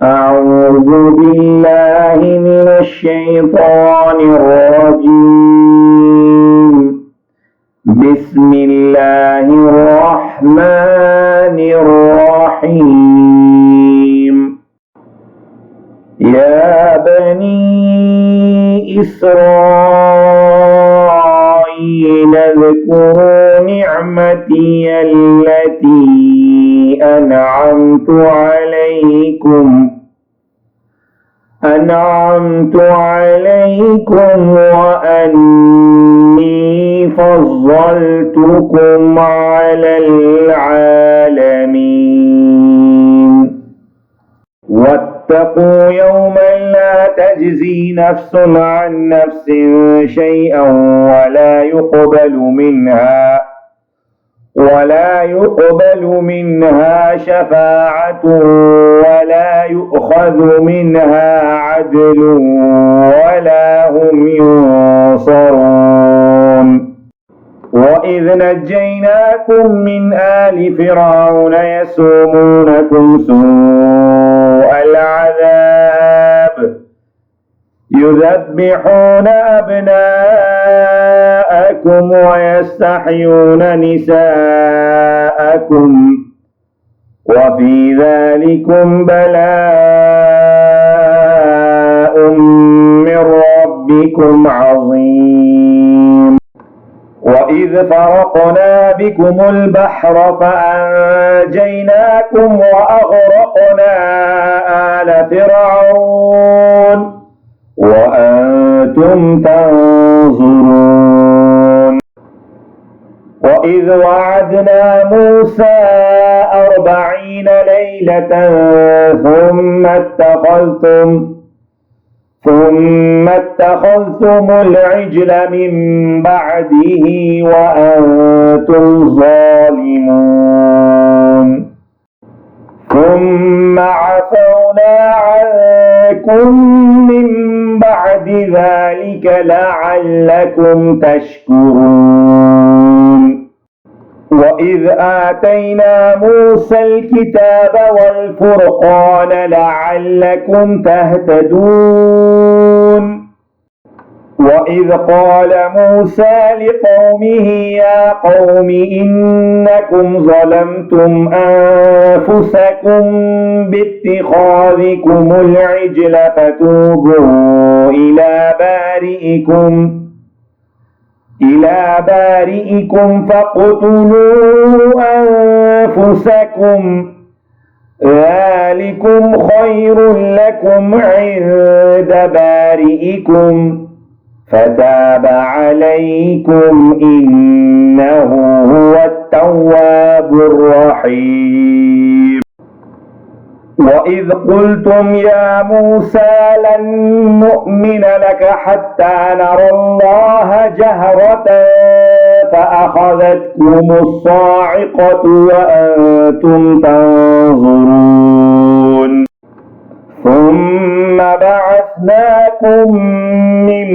أعوذ بالله من الشيطان الرجيم. بسم الله الرحمن الرحيم. يا بني إسرائيل اذكروا نعمتي التي أنعمت عليكم وأني فضلتكم على العالمين. واتقوا يوما لا تجزي نفس عن نفس شيئا ولا يقبل منها شفاعة ولا يؤخذ منها عدل ولا هم ينصرون. وإذ نجيناكم من آل فرعون يسومونكم سوء العذاب يذبحون أبناءكم ويستحيون نساءكم وفي ذلكم بلاء من ربكم عظيم. وإذ فرقنا بكم البحر فأنجيناكم وأغرقنا آل فرعون وأنتم تنظرون. وإذ وعدنا موسى 40 ليلة ثم اتخذتم العجل من بعده وأنتم ظالمون. ثم عفونا عنكم من بعد ذلك لعلكم تشكرون. وإذ آتينا موسى الكتاب والفرقان لعلكم تهتدون. وإذ قال موسى لقومه يا قوم إنكم ظلمتم أنفسكم باتخاذكم العجل فتوبوا إلى بارئكم فاقتلوا أنفسكم ذلكم خير لكم عند بارئكم فتاب عليكم إنه هو التواب الرحيم. وإذ قلتم يا موسى لن نؤمن لك حتى نرى الله جهرة فأخذتكم الصاعقة وأنتم تنظرون. ثم بعثناكم من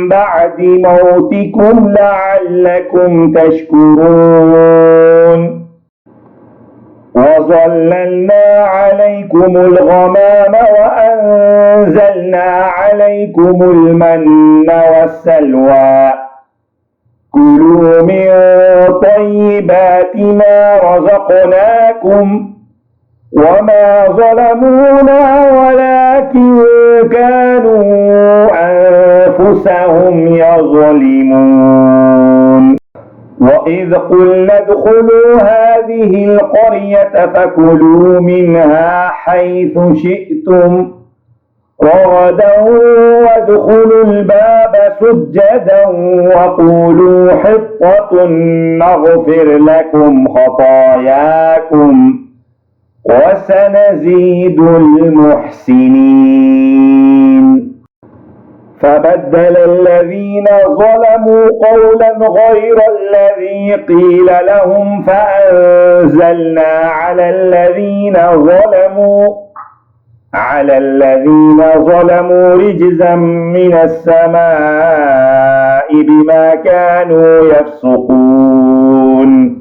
بعد موتكم لعلكم تشكرون. وظللنا عليكم الغمام وأنزلنا عليكم المن والسلوى كلوا من طيبات ما رزقناكم وما ظلمونا ولكن كانوا أنفسهم يظلمون. وإذ قلنا ادخلوا هذه القرية فكلوا منها حيث شئتم رغدا وادخلوا الباب سجدا وقولوا حطة نغفر لكم خطاياكم وسنزيد المحسنين. فبدل الذين ظلموا قولا غير الذي قيل لهم فأنزلنا على الذين ظلموا رجزا من السماء بما كانوا يفسقون.